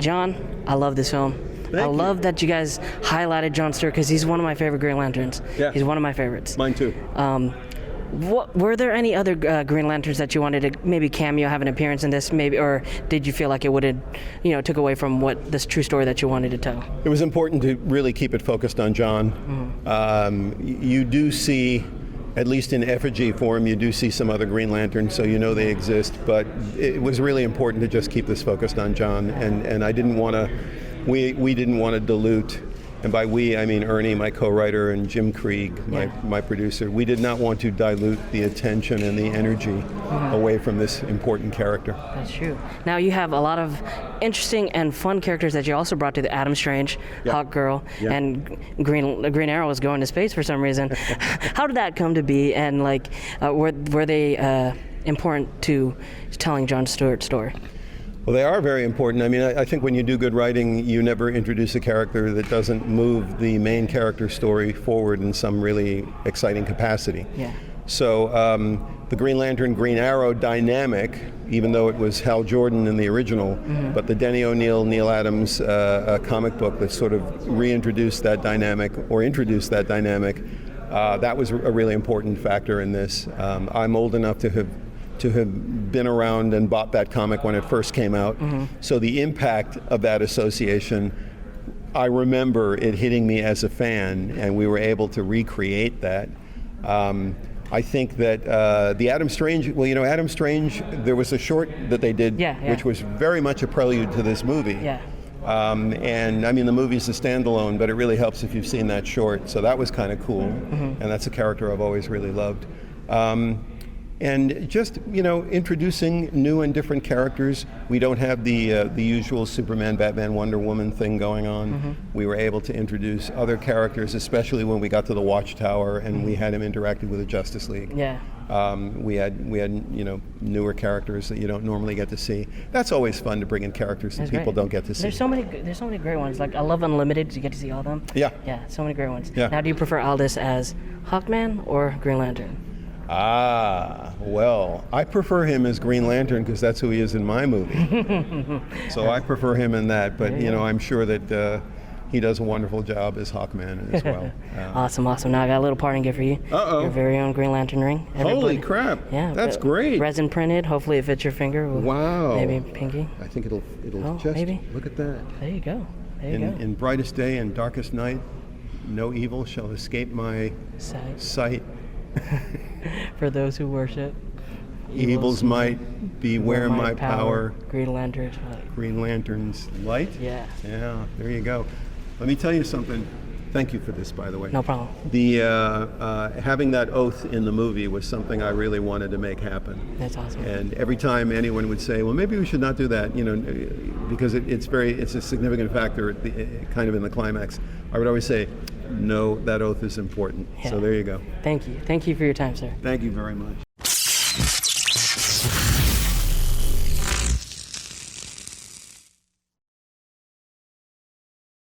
John, I love this film. I love that you guys highlighted John Stewart because he's one of my favorite Green Lanterns. Yeah. He's one of my favorites. Mine too. Were there any other Green Lanterns that you wanted to maybe cameo, have an appearance in this, maybe, or did you feel like it would have, took away from what this true story that you wanted to tell? It was important to really keep it focused on John. You do see, at least in effigy form, you do see some other Green Lanterns, so you know they exist, but it was really important to just keep this focused on John, and I didn't want to, we didn't want to dilute, and by we I mean Ernie, my co-writer, and Jim Krieg, my producer. We did not want to dilute the attention and the energy away from this important character. That's true. Now you have a lot of interesting and fun characters that you also brought to the Adam Strange, Hawk Girl, and Green Arrow was going to space for some reason. How did that come to be, and were they important to telling John Stewart's story? Well, they are very important. I mean, I think when you do good writing, you never introduce a character that doesn't move the main character story forward in some really exciting capacity. Yeah. So the Green Lantern, Green Arrow dynamic, even though it was Hal Jordan in the original, but the Denny O'Neil, Neil Adams comic book that sort of reintroduced that dynamic, or introduced that dynamic, that was a really important factor in this. I'm old enough to have been around and bought that comic when it first came out. So the impact of that association, I remember it hitting me as a fan, and we were able to recreate that. I think that the Adam Strange, Adam Strange, there was a short that they did, which was very much a prelude to this movie. Yeah. And I mean, the movie's a standalone, but it really helps if you've seen that short. So that was kind of cool, and that's a character I've always really loved. And just, introducing new and different characters. We don't have the usual Superman, Batman, Wonder Woman thing going on. We were able to introduce other characters, especially when we got to the Watchtower and we had him interacting with the Justice League. Yeah. We had newer characters that you don't normally get to see. That's always fun, to bring in characters that people don't get to see. There's so many great ones. Like, I love Unlimited. You get to see all of them. Yeah. Yeah, so many great ones. Yeah. Now, do you prefer Aldous as Hawkman or Green Lantern? Well, I prefer him as Green Lantern because that's who he is in my movie. So I prefer him in that, but I'm sure that he does a wonderful job as Hawkman as well. Awesome. Now I got a little parting gift for you. Uh-oh. Your very own Green Lantern ring. Holy crap. Yeah. That's great. Resin printed. Hopefully it fits your finger. Wow. Maybe pinky. I think it'll just, maybe. Look at that. There you go. In brightest day and darkest night, no evil shall escape my sight. For those who worship evil's might, beware my power. Green Lantern's light. Green Lantern's light? Yeah. Yeah, there you go. Let me tell you something. Thank you for this, by the way. No problem. The having that oath in the movie was something I really wanted to make happen. That's awesome. And every time anyone would say, well, maybe we should not do that, because it's a significant factor kind of in the climax, I would always say, no, that oath is important. Yeah. So there you go. Thank you for your time, sir. Thank you very much.